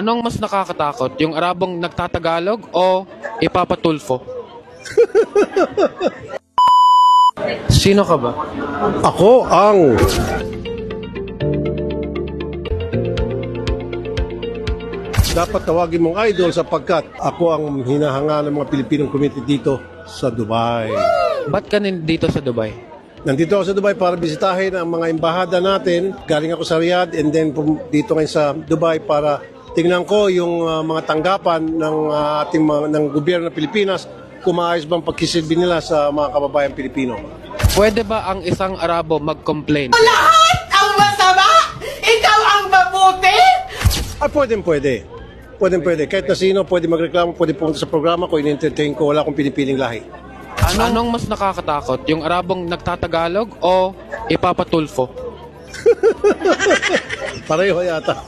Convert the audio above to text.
Anong mas nakakatakot, yung Arabong nagtatagalog o ipapatulfo? Sino ka ba? Ako ang dapat tawagin mong idol sapagkat ako ang hinahanga ng mga Pilipinong community dito sa Dubai. Ba't ka dito sa Dubai? Nandito ako sa Dubai para bisitahin ang mga embahada natin. Galing ako sa Riyadh and then dito ngayon sa Dubai para tingnan ko yung mga tanggapan ng ating ng gobyerno ng Pilipinas kung maayos bang pagkisilbi nila sa mga kababayan Pilipino. Pwede ba ang isang Arabo mag-complain? Lahat ang masama! Ikaw ang mabuti! Ay, pwede. Kahit na sino, pwede magreklamo, pwede pumunta sa programa ko, in-entertain ko, wala akong pinipiling lahi. Anong mas nakakatakot, yung Arabong nagtatagalog o ipapatulfo? Pareho yata.